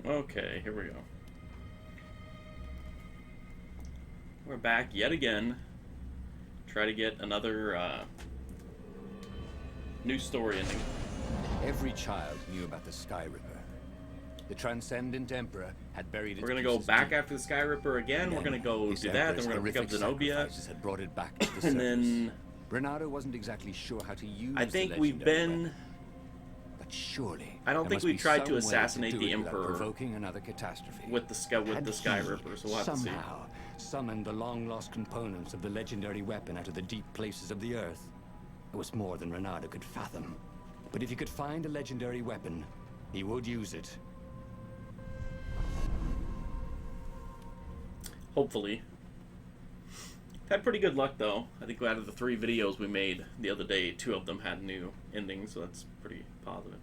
Okay, here we go. We're back yet again. Try to get another new story ending. Every child knew about the Sky Ripper. The Transcendent Emperor had buried its We're gonna go back deep. after the Sky Ripper again. We're gonna go do that. Then we're gonna pick up Zenovia, Had brought it back to the and Circus. then Bernardo wasn't exactly sure how to use I think the we've legendary been. weapon. But surely, I don't there think must we be tried some to way assassinate do the it without Emperor provoking another catastrophe. with the Sky Had Ripper. So we'll have to see. somehow summoned the long-lost components of the legendary weapon out of the deep places of the Earth. It was more than Bernardo could fathom. But if he could find a legendary weapon, he would use it. Hopefully. Had pretty good luck though. I think out of the 3 videos we made the other day, 2 of them had new endings, so that's pretty positive.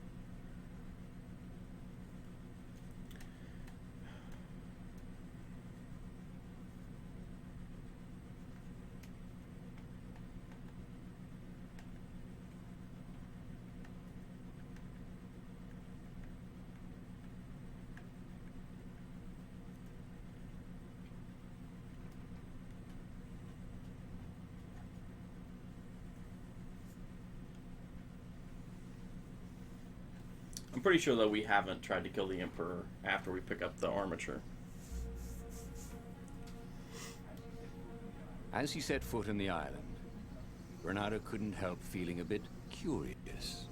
I'm pretty sure that we haven't tried to kill the Emperor after we pick up the armature. As he set foot on the island, Bernardo couldn't help feeling a bit curious.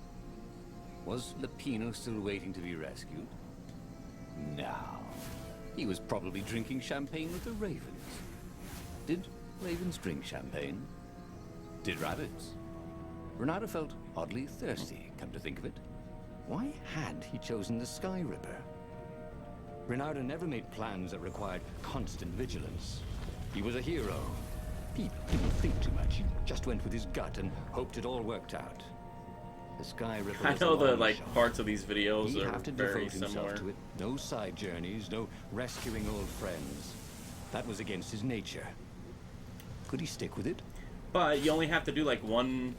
Was Lapino still waiting to be rescued? No. He was probably drinking champagne with the ravens. Did ravens drink champagne? Did rabbits? Bernardo felt oddly thirsty, come to think of it. Why had he chosen the Sky Ripper? Bernardo never made plans that required constant vigilance. He was a hero. He didn't think too much. He just went with his gut and hoped it all worked out. The Sky Ripper I was know a the long like shot. parts of these videos He'd are have to very devote himself similar. to it. No side journeys, no rescuing old friends. That was against his nature. Could he stick with it? But you only have to do like one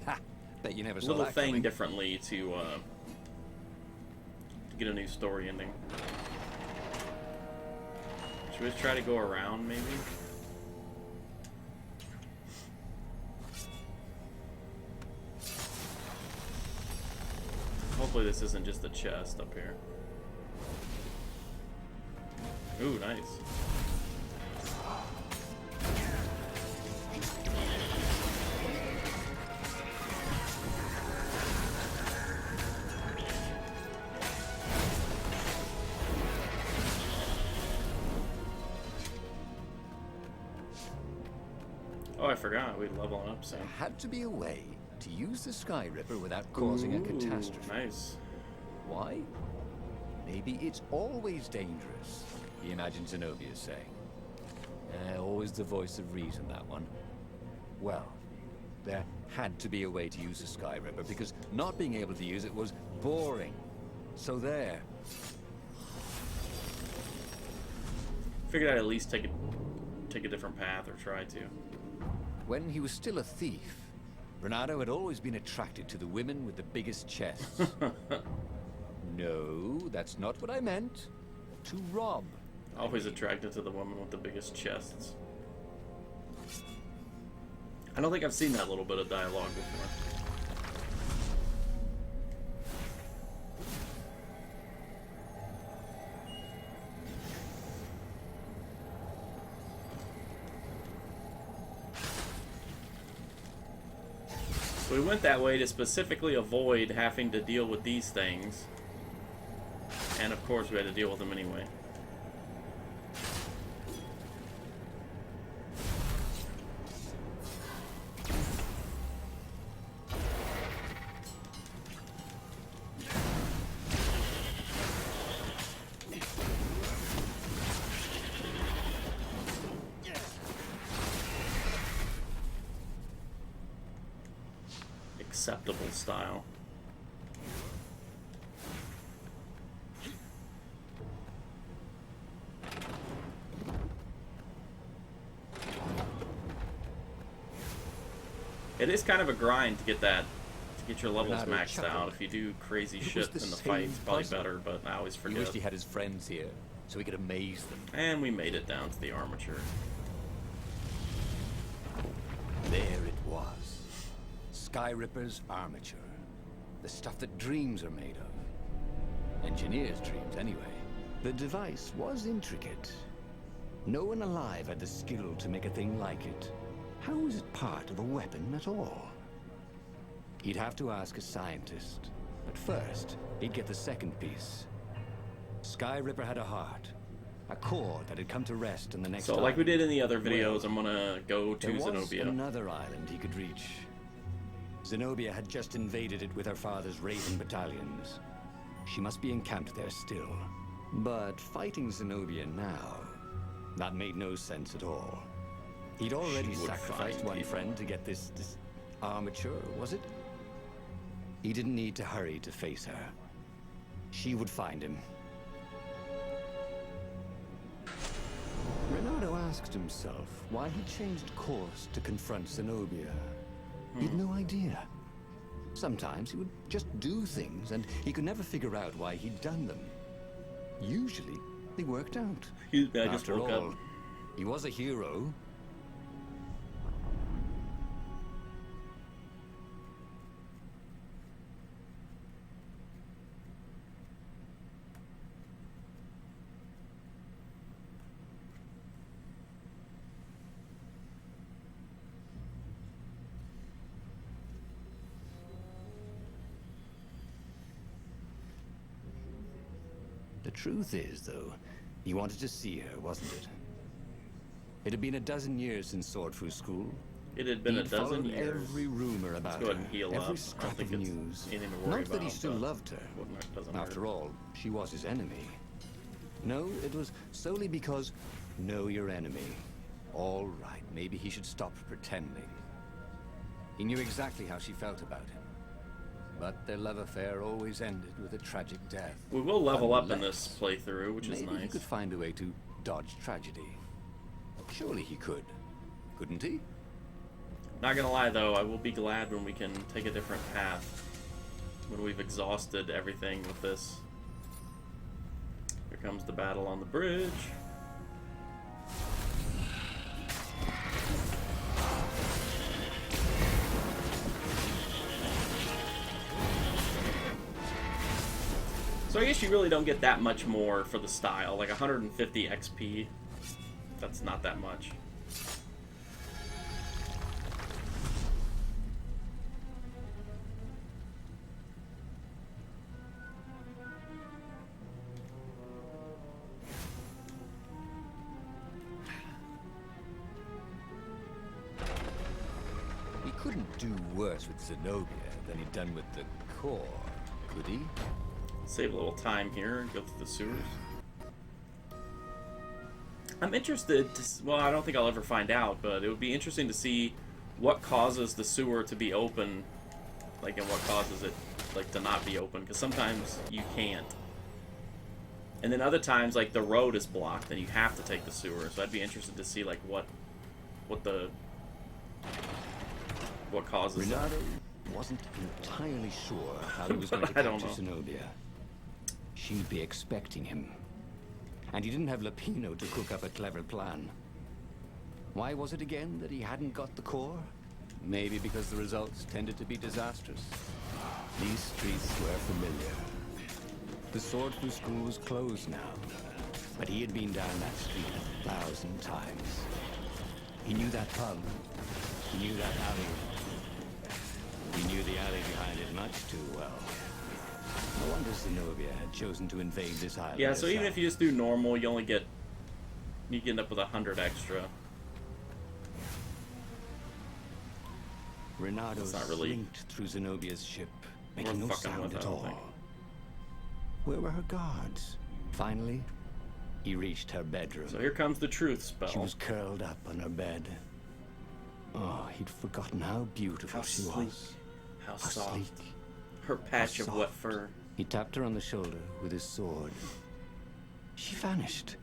Ha! Bet you never saw little that thing coming. differently to get a new story ending. Should we just try to go around maybe? Hopefully this isn't just a chest up here. Ooh, nice. Oh, I forgot. We'd level up soon. There had to be a way to use the Sky Ripper without causing a catastrophe. Nice. Why? Maybe it's always dangerous, he imagined Zenovia saying. Always the voice of reason, that one. Well, there had to be a way to use the Sky Ripper, because not being able to use it was boring. So there. Figured I'd at least take a different path or try to. When he was still a thief, Bernardo had always been attracted to the women with the biggest chests. No, that's not what I meant. To rob. Always attracted to the woman with the biggest chests. I don't think I've seen that little bit of dialogue before. So we went that way to specifically avoid having to deal with these things. And of course we had to deal with them anyway. Acceptable style. It is kind of a grind to get that Get your levels Renato maxed chuckled. out. If you do crazy It was shit the in the same fight, it's probably puzzle. better, but I always He forget. wished he had his friends here, so he could amaze them. And we made it down to the armature. There it was. Sky Ripper's armature. The stuff that dreams are made of. Engineers' dreams, anyway. The device was intricate. No one alive had the skill to make a thing like it. How was it part of a weapon at all? He'd have to ask a scientist. But first, he'd get the second piece. Sky Ripper had a heart. A core that had come to rest in the next So, like we did in the other videos, I'm gonna go to there was Zenovia. another island he could reach. Zenobia had just invaded it with her father's Raven battalions. She must be encamped there still. But fighting Zenobia now, that made no sense at all. He'd already She would sacrificed find one people. friend to get this armature, was it? He didn't need to hurry to face her. She would find him. Renato asked himself why he changed course to confront Zenobia. He'd no idea. Sometimes he would just do things, and he could never figure out why he'd done them. Usually, they worked out. Excuse me, I just After woke all, up. he was a hero. The truth is, though, he wanted to see her, wasn't it? It had been a dozen years since Swordfu School. It had been He'd a dozen followed years. every rumor about go ahead her, and heal up. I every don't scrap think of it's news. anything to worry Not that he about, still but loved her. it doesn't After hurt. all, she was his enemy. No, it was solely because know your enemy. All right, maybe he should stop pretending. He knew exactly how she felt about him. But their love affair always ended with a tragic death. We will level up in Unless this playthrough, which is maybe he nice. could find a way to dodge tragedy. Surely he could. Couldn't he? Not gonna lie though, I will be glad when we can take a different path. When we've exhausted everything with this. Here comes the battle on the bridge. So I guess you really don't get that much more for the style. Like 150 XP. That's not that much. He couldn't do worse with Zenovia than he'd done with the core, could he? Save a little time here and go through the sewers. I'm interested to, well, I don't think I'll ever find out, but it would be interesting to see what causes the sewer to be open, like, and what causes it, like, to not be open, because sometimes you can't. And then other times, like, the road is blocked and you have to take the sewer, so I'd be interested to see, like, what causes that. Renato wasn't entirely sure how he was going to I don't capture know. Zenobia. She'd be expecting him. And he didn't have Lapino to cook up a clever plan. Why was it again that he hadn't got the core? Maybe because the results tended to be disastrous. These streets were familiar. The Swordfu School was closed now, but he had been down that street 1,000 times. He knew that pub. He knew that alley. He knew the alley behind it much too well. No wonder Zenovia had chosen to invade this island. Yeah, so even herself. if you just do normal, you end up with 100 extra. Renato It's not really slinked through Zenobia's ship, making no fucking sound with, I at don't all. think. Where were her guards? Finally, he reached her bedroom. So here comes the truth spell. She was curled up on her bed. Oh, he'd forgotten how beautiful How she sleek. was. How How soft. sleek. Her patch of wet soft. fur. He tapped her on the shoulder with his sword. She vanished.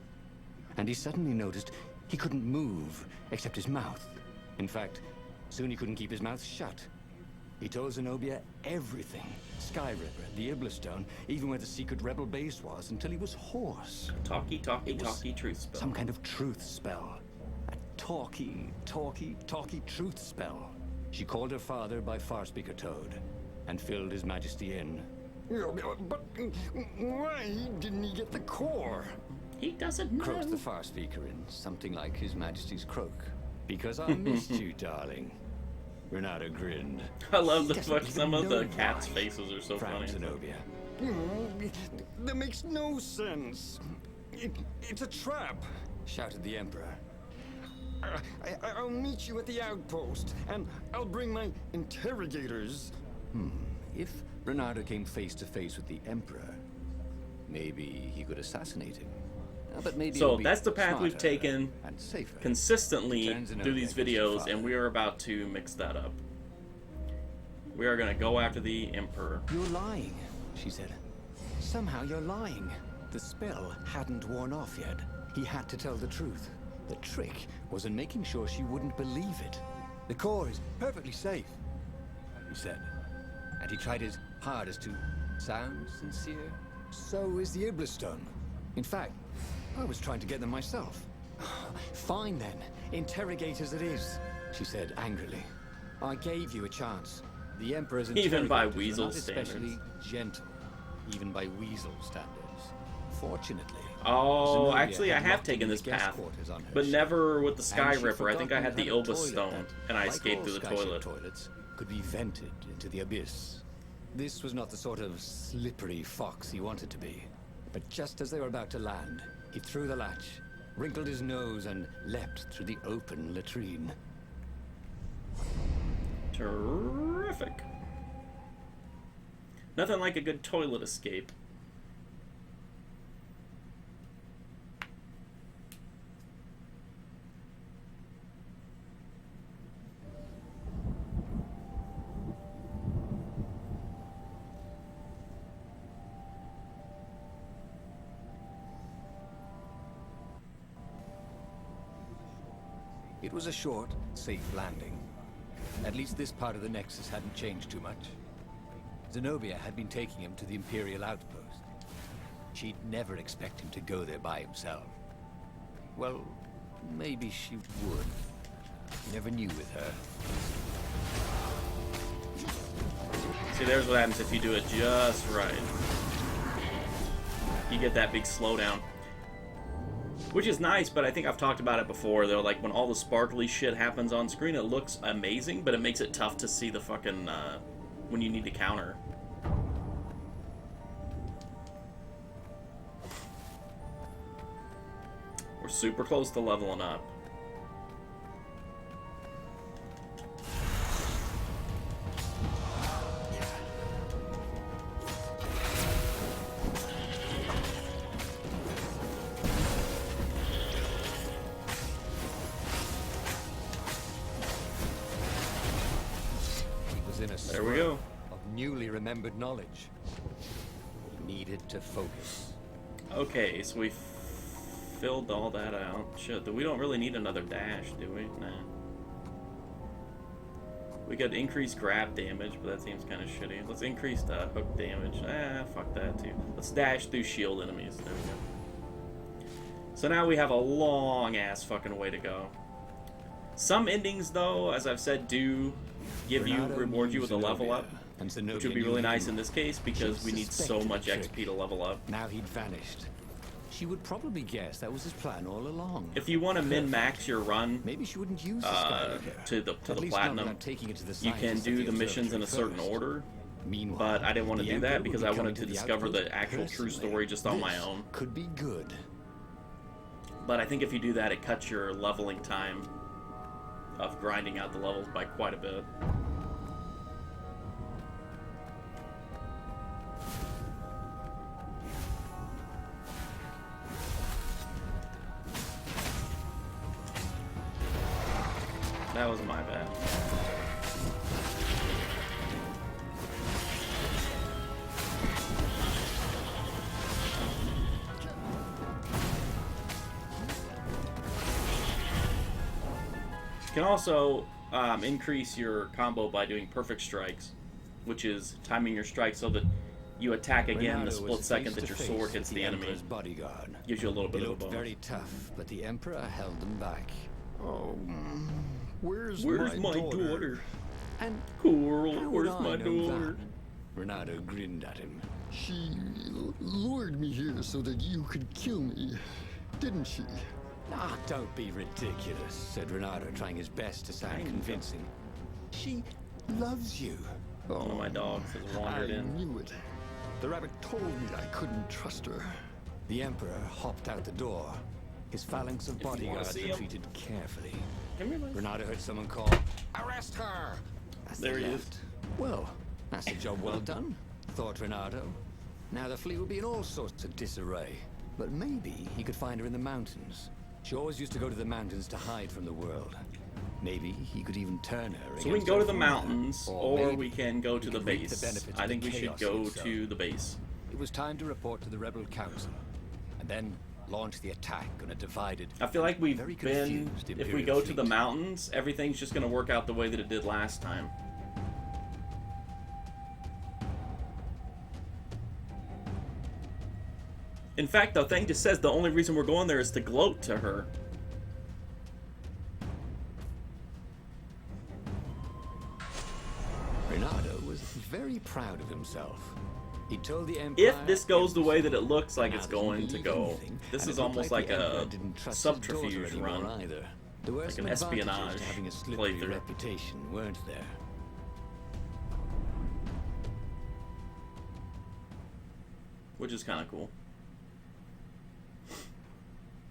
And he suddenly noticed he couldn't move except his mouth. In fact, soon he couldn't keep his mouth shut. He told Zenovia everything. Skyripper, the Iblistone, even where the secret rebel base was, until he was hoarse. Talky, truth spell. Some kind of truth spell. A talky truth spell. She called her father by Farspeaker Toad and filled His Majesty in. But why didn't he get the core? He doesn't know. Croaked the Farspeaker in something like His Majesty's croak. Because I missed you, darling. Renata grinned. I love the fuck. Some of the cats' faces are so funny. Zenovia. That makes no sense. It's a trap, shouted the Emperor. I'll meet you at the outpost, and I'll bring my interrogators. If Renata came face to face with the Emperor, maybe he could assassinate him. But maybe so that's the path we've taken and safer. Consistently through these videos, and we are about to mix that up. We are going to go after the Emperor. You're lying, she said. Somehow you're lying. The spell hadn't worn off yet. He had to tell the truth. The trick was in making sure she wouldn't believe it. The core is perfectly safe, he said. And he tried his hardest to sound sincere. So is the Iblistone. In fact, I was trying to get them myself. Fine then, interrogators it is, she said angrily. I gave you a chance. The Emperor's even by interrogators Weasel are not standards. especially gentle, even by Weasel standards. Fortunately. Oh, Zenovia actually, I had have locked taken in this the guest path, quarters on her but ship. never with the And she'd Skyripper. I think I forgotten had the that a Ilbus toilet Stone, that, and I like escaped all through the skyship toilet. toilets, could be vented into the abyss. This was not the sort of slippery fox he wanted to be. But just as they were about to land, he threw the latch, wrinkled his nose, and leapt through the open latrine. Terrific. Nothing like a good toilet escape. It was a short, safe landing. At least this part of the Nexus hadn't changed too much. Zenovia had been taking him to the Imperial outpost. She'd never expect him to go there by himself. Well, maybe she would. You never knew with her. See, there's what happens if you do it just right. You get that big slowdown. Which is nice, but I think I've talked about it before, though. Like, when all the sparkly shit happens on screen, it looks amazing, but it makes it tough to see the fucking, when you need to counter. We're super close to leveling up. There we go. Of newly remembered knowledge. He needed to focus. Okay, so we filled all that out. Shit, we don't really need another dash, do we? Nah. We got increased grab damage, but that seems kind of shitty. Let's increase the hook damage. Fuck that too. Let's dash through shield enemies. There we go. So now we have a long-ass fucking way to go. Some endings, though, as I've said, do reward you with a level up, which would be really nice in this case because we need so much XP to level up. Now he'd vanished. She would probably guess that was his plan all along. If you want to min-max your run maybe she wouldn't use the to the platinum, you can do the missions in a certain order. Meanwhile, but I didn't want to do that because I wanted to the discover the outpost actual true personally. story just on my This own. Could be good. But I think if you do that, it cuts your leveling time of grinding out the levels by quite a bit. That was my bad. You can also increase your combo by doing perfect strikes, which is timing your strike so that you attack again Renato the split was second that face your to sword face hits with the enemy. Emperor's bodyguard. Gives you a little They bit of a looked bonus. very tough, but the Emperor held them back. Oh, where's Where's my my daughter? And Coral, how would where's I my know daughter? that? Renato grinned at him. She lured me here so that you could kill me, didn't she? Ah, don't be ridiculous, said Renato, trying his best to sound convincing. She loves you. One of my dogs has wandered I in. knew it. The rabbit told me I couldn't trust her. The Emperor hopped out the door. His phalanx of you wanna bodyguards see him. retreated carefully. Come here, bud. Renato heard someone call, "Arrest her!" As they There he is. left. Well, that's a job well done, thought Renato. Now the fleet will be in all sorts of disarray. But maybe he could find her in the mountains. She always used to go to the mountains to hide from the world. Maybe he could even turn her. So we can go to the mountains, or maybe we can go to he the could reap the base. benefits I of think the we should chaos go he sowed. to the base. It was time to report to the Rebel Council, and then launch the attack on a divided. I feel like we've very been, confused if we Imperial go to the fleet. mountains, everything's just going to work out the way that it did last time. In fact, the thing just says the only reason we're going there is to gloat to her. Renato was very proud of himself. He told the Empire If this goes the way that it looks like now it's doesn't going to believe go, anything, this and is it looked almost the like Emperor a didn't trust his daughter subterfuge anymore run. either. There were Like some an advantages espionage to having a slippery playthrough. reputation, weren't there? Which is kind of cool.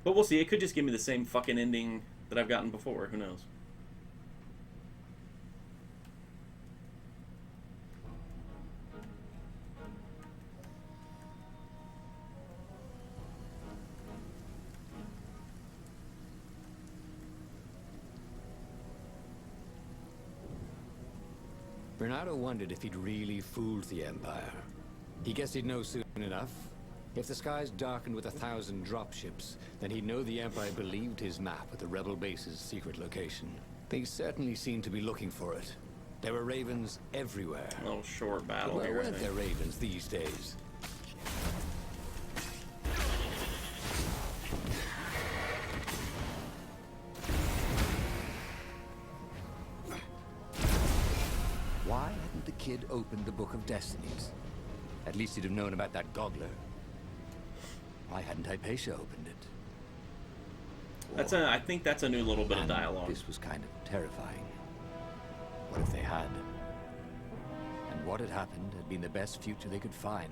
But we'll see. It could just give me the same fucking ending that I've gotten before. Who knows? Renato wondered if he'd really fooled the Empire. He guessed he'd know soon enough. If the skies darkened with 1,000 dropships, then he'd know the Empire believed his map at the rebel base's secret location. They certainly seemed to be looking for it. There were ravens everywhere. A little short But battle where here, I weren't there think. ravens these days? Why hadn't the kid opened the Book of Destinies? At least he'd have known about that gobbler. Why hadn't Hypatia opened it? I think that's a new little bit of And dialogue. This was kind of terrifying. What if they had? And what had happened had been the best future they could find.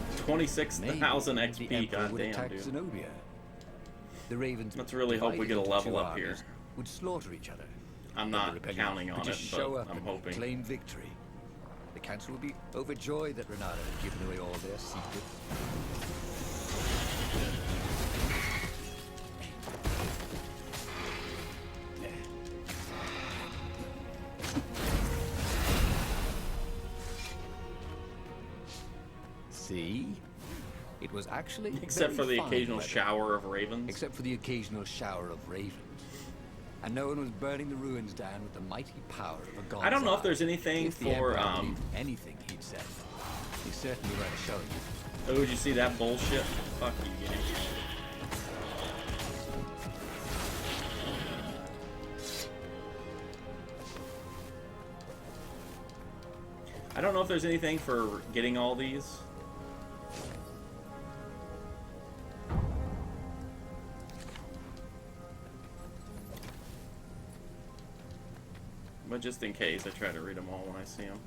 Maybe 26,000 the XP, Emperor would goddamn, attack dude. Zenobia. The Ravens. Let's really hope we divided get a into level two up here. armies, would slaughter each other. I'm But the not rebellion counting would on just it, show but up I'm and hoping. claim victory. The council would be overjoyed that Renato had given away all their secrets. See? It was actually Except for very the fine occasional weather. shower of ravens. Except for the occasional shower of ravens. And no one was burning the ruins down with the mighty power of a god's I don't know if eye. there's anything If the for, Emperor believed anything he'd said. He certainly weren't showing it. Oh, did you see that bullshit? Fuck you, game. I don't know if there's anything for getting all these. But just in case, I try to read them all when I see them.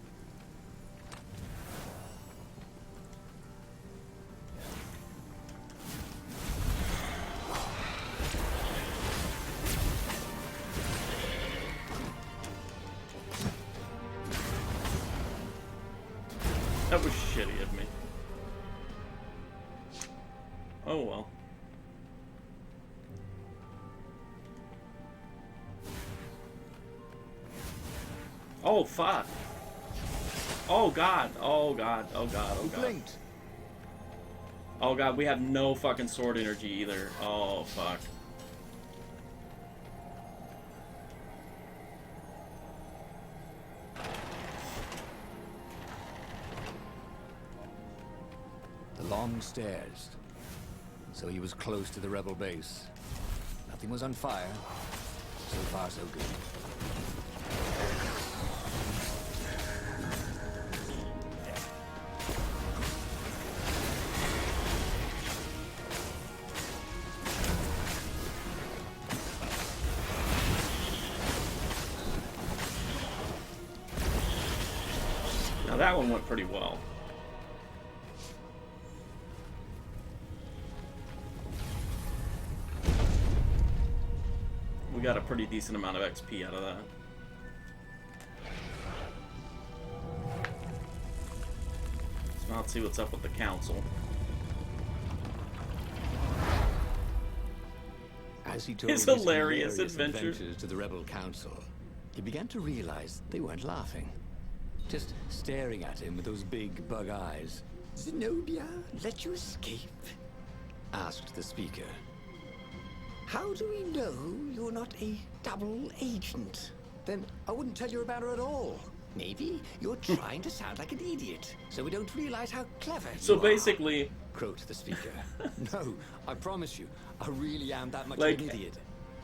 That was shitty of me. Oh well. Oh, fuck. Oh, God. Oh, God. Oh, God. Oh, He God. blinked. Oh, God. We have no fucking sword energy either. Oh, fuck. The long stairs. So he was close to the rebel base. Nothing was on fire. So far, so good. Now that one went pretty well. We got a pretty decent amount of XP out of that. So now let's see what's up with the council. As he told His his hilarious adventure. adventures to the rebel council, he began to realize they weren't laughing. Just staring at him with those big bug eyes. Zenobia let you escape? Asked the speaker. How do we know you're not a double agent? Then I wouldn't tell you about her at all. Maybe you're trying to sound like an idiot, so we don't realize how clever So you basically, Croaked the speaker. No, I promise you, I really am that much Like- of an idiot.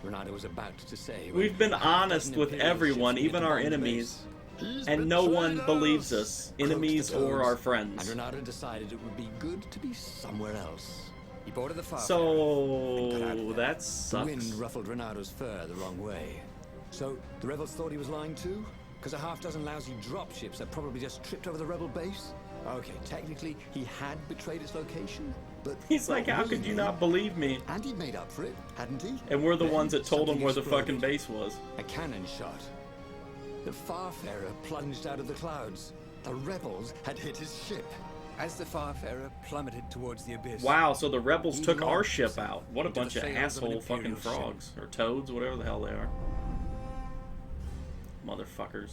Renato was about to say. when we've been half honest dozen with Imperial everyone, ships even hit our the bomb enemies, base. He's and no one betrayed believes us. us, enemies Croaked the or toads, our And friends. Renato decided it would be good to be somewhere else. He boarded the Farfair. So that The sucks. wind ruffled Renato's fur the wrong way. So the rebels thought he was lying too? Because a half dozen lousy dropships had probably just tripped over the rebel base? Okay, technically he had betrayed its location, but He's like, how could you not believe me? And he made up for it, hadn't he? And we're the Then ones that told him something where the exploded. fucking base was. a cannon shot. The Farfarer plunged out of the clouds. The rebels had hit his ship. As the Farfarer plummeted towards the abyss. Wow, so the rebels He took our launched ship out. What a into the bunch of sails of an asshole fucking Imperial ship. frogs. Or toads, whatever the hell they are. Motherfuckers.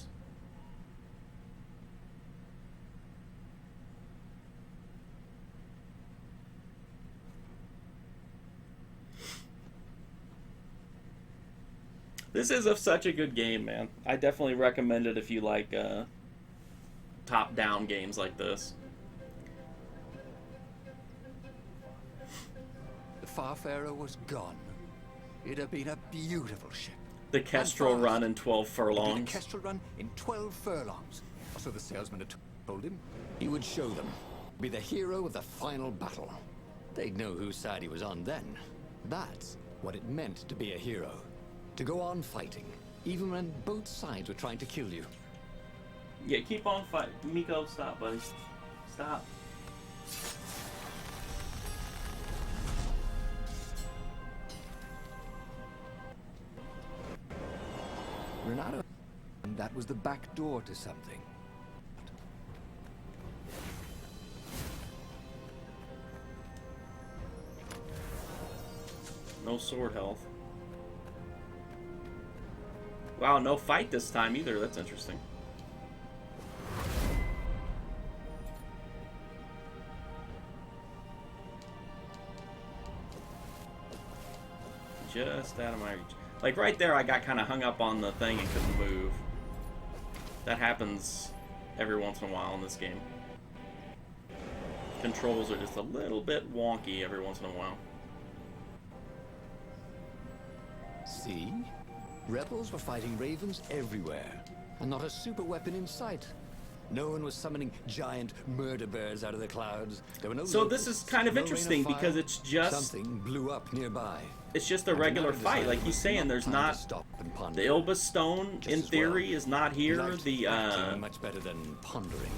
This is such a good game, man. I definitely recommend it if you like top-down games like this. The Farfarer was gone. It had been a beautiful ship. The Kestrel fast. run in 12 He did a furlongs. Kestrel run in 12 furlongs. So the salesman had told him. He would show them. Be the hero of the final battle. They'd know whose side he was on then. That's what it meant to be a hero. To go on fighting, even when both sides were trying to kill you. Yeah, keep on fighting. Miko, stop, buddy. Stop. Renato, and that was the back door to something. No sword health. Wow, no fight this time either. That's interesting. Just out of my reach. Like right there, I got kind of hung up on the thing and couldn't move. That happens every once in a while in this game. Controls are just a little bit wonky every once in a while. See? Rebels were fighting ravens everywhere, and not a super weapon in sight. No one was summoning giant murder birds out of the clouds. There were no So this is locusts, kind of no rain interesting fire. because it's just Something blew up nearby. it's just a And regular Renato fight. decided Like it he's was saying, there's time to not stop and ponder. the Ilba Stone Just in as well. theory is not He here. liked The acting much better than pondering.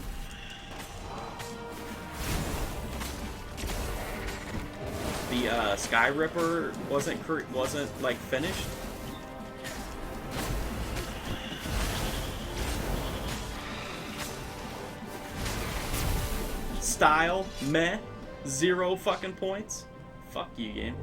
Sky Ripper wasn't like finished. Style meh, 0 fucking points. Fuck you, game.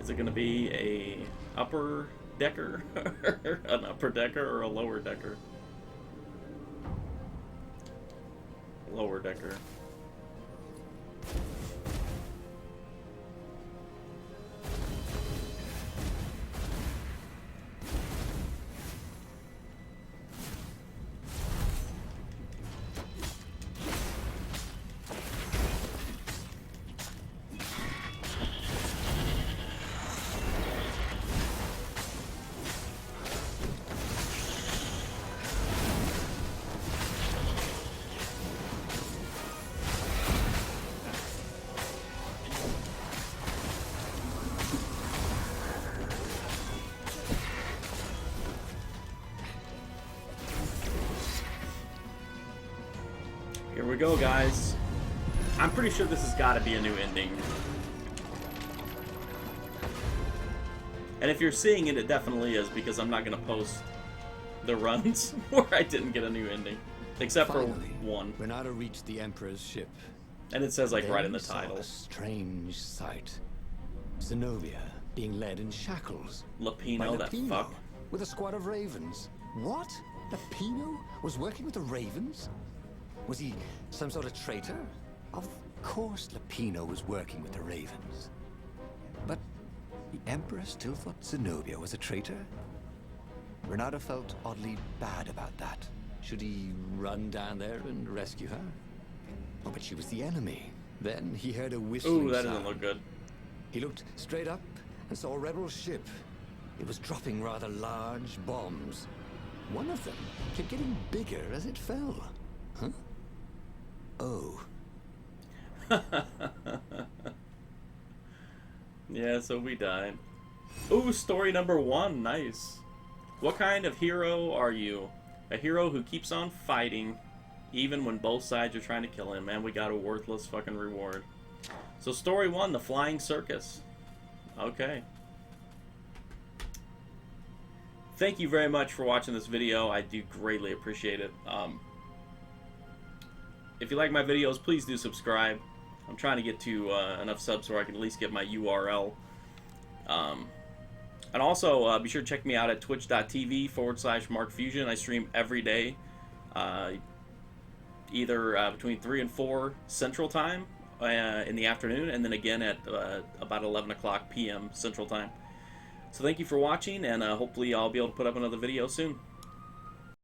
Is it going to be a upper decker, an upper decker, or a lower decker? Lower decker. Here we go, guys. I'm pretty sure this has got to be a new ending. And if you're seeing it, it definitely is, because I'm not going to post the runs where I didn't get a new ending. Except Finally, for one. Renata reached the Emperor's ship. And it says, like, Then right in the he saw title. a strange sight. Zenovia being led in shackles. by Lapino, that Lapino, fuck. with a squad of ravens. What? Lapino was working with the ravens? Was he some sort of traitor? Of course Lapino was working with the ravens. But the Emperor still thought Zenovia was a traitor? Renata felt oddly bad about that. Should he run down there and rescue her? Oh, but she was the enemy. Then he heard a whistling Ooh, that sound. doesn't look good. He looked straight up and saw a rebel ship. It was dropping rather large bombs. One of them kept getting bigger as it fell. Huh? Oh. Yeah, so we died. Ooh, story number 1. Nice. What kind of hero are you? A hero who keeps on fighting, even when both sides are trying to kill him. Man, we got a worthless fucking reward. So story 1, the flying circus. Okay. Thank you very much for watching this video. I do greatly appreciate it. If you like my videos, please do subscribe. I'm trying to get to enough subs so I can at least get my URL. And also, be sure to check me out at twitch.tv/MarkFusion. I stream every day, either between 3 and 4 Central Time in the afternoon, and then again at about 11 o'clock p.m. Central Time. So thank you for watching, and hopefully I'll be able to put up another video soon.